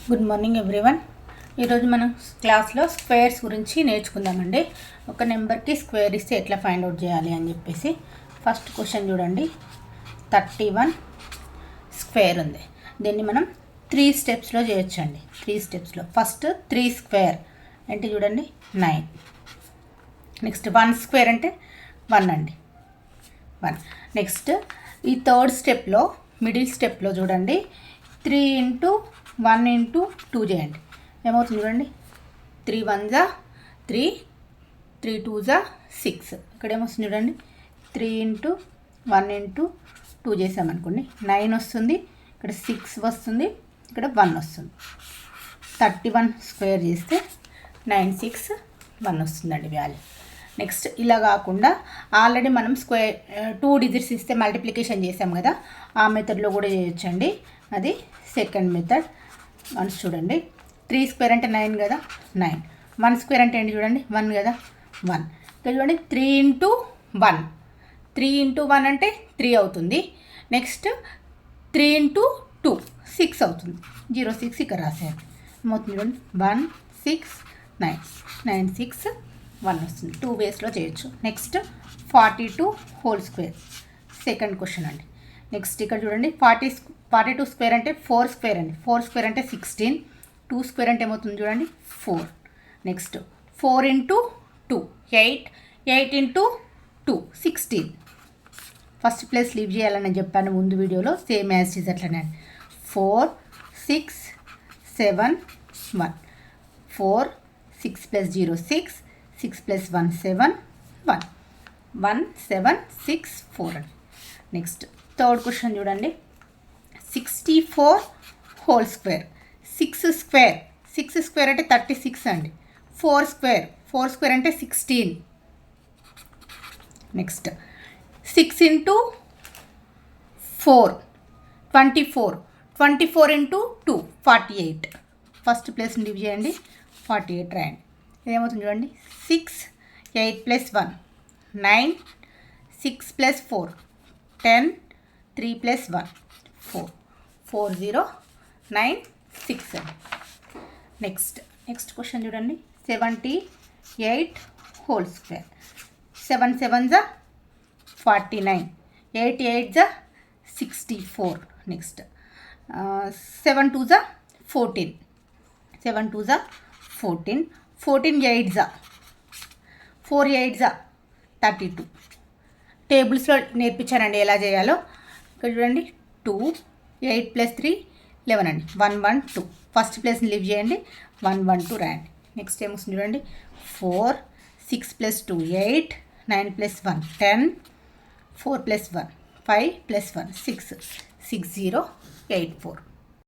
Good morning everyone. ఈరోజు మనం క్లాస్లో స్క్వేర్స్ గురించి నేర్చుకుందామండి. ఒక నెంబర్కి స్క్వేర్ ఇస్తే ఎట్లా ఫైండ్ అవుట్ చేయాలి అని చెప్పేసి ఫస్ట్ క్వశ్చన్ చూడండి. 31 స్క్వేర్ ఉంది. దీన్ని మనం 3 స్టెప్స్లో చేయొచ్చండి. 3 స్టెప్స్లో ఫస్ట్ 3 స్క్వేర్ అంటే చూడండి 9. నెక్స్ట్ 1 స్క్వేర్ అంటే 1 అండి, 1. నెక్స్ట్ ఈ థర్డ్ స్టెప్లో మిడిల్ స్టెప్లో చూడండి 3 ఇంటూ 1 ఇంటూ 2 చేయండి. ఏమవుతుంది చూడండి, 3 1 జా 3, 3 2 జా 6. ఇక్కడ ఏమొస్తుంది చూడండి, 3 ఇంటూ 1 ఇంటూ 2 చేసామనుకోండి 9 వస్తుంది, ఇక్కడ 6 వస్తుంది, ఇక్కడ 1 వస్తుంది. 31 స్క్వేర్ చేస్తే 961 వస్తుందండి వాల్యూ. నెక్స్ట్ ఇలా కాకుండా ఆల్రెడీ మనం స్క్వేర్ 2 డిజిట్స్ ఇస్తే మల్టిప్లికేషన్ చేసాం కదా, ఆ మెథడ్లో కూడా చేయొచ్చండి. అది సెకండ్ మెథడ్. వన్స్ చూడండి, 3 స్క్వేర్ అంటే 9 కదా, 9. 1 స్క్వేర్ అంటే ఏంటి చూడండి, 1 కదా, 1. ఇక్కడ చూడండి 3 ఇంటూ 1, 3 ఇంటూ 1 అంటే 3 అవుతుంది. నెక్స్ట్ 3 ఇంటూ 2 6 అవుతుంది. 06 ఇక్కడ రాసేది ఏమవుతుంది చూడండి, 1 6 9, 9 6 1 వస్తుంది. 2 వేస్లో చేయొచ్చు. Next 42 whole square second question అండి. నెక్స్ట్ ఇక్కడ చూడండి 42 స్క్వేర్ అంటే 4 స్క్వేర్ అండి. 4 స్క్వేర్ అంటే 16. 2 స్క్వేర్ అంటే ఏమవుతుంది చూడండి, 4. Next 4 into 2 8, 8 into 2 16. First place leave చేయాలని చెప్పాను ముందు వీడియోలో, సేమ్ యాజ్ ఇస్ అట్లనే. 4 6 7 1, 4 6 ప్లస్ 0 6, 6 ప్లస్ 1 7 1, 1 7 6 4 అండి. నెక్స్ట్ థర్డ్ క్వశ్చన్ చూడండి, 64 హోల్ స్క్వేర్. 6 స్క్వేర్, 6 స్క్వేర్ అంటే 36 అండి. 4 స్క్వేర్, 4 స్క్వేర్ అంటే 16. Next 6 into 4 24, 24 into 2 48. First place leave చేయండి, 48 రాయండి. ఇదేమవుతుంది చూడండి, 6 8 ప్లస్ 1 9, 6 ప్లస్ 4 10, 3 ప్లస్ 1 4, 4 0 9 6 అండి. నెక్స్ట్ క్వశ్చన్ చూడండి, 78 హోల్ స్క్వేర్. 7 7 జా 49, 8 8 జా 64. నెక్స్ట్ 7 2 జా 14, 7 2 జా 14, 14 8 జా 4 8 జా 32. టేబుల్స్లో నేర్పించానండి ఎలా చేయాలో. ఇక్కడ చూడండి 2 8 ప్లస్ 3 11 అండి. 1 1 2 ఫస్ట్ ప్లేస్ని లీవ్ చేయండి, 1 1 2 రాయండి. నెక్స్ట్ ఏమొస్తుంది చూడండి, 4 6 ప్లస్ 2 8, 9 ప్లస్ 1 10, 4 ప్లస్ 1 5 ప్లస్ 1 6, 6 0 8 4.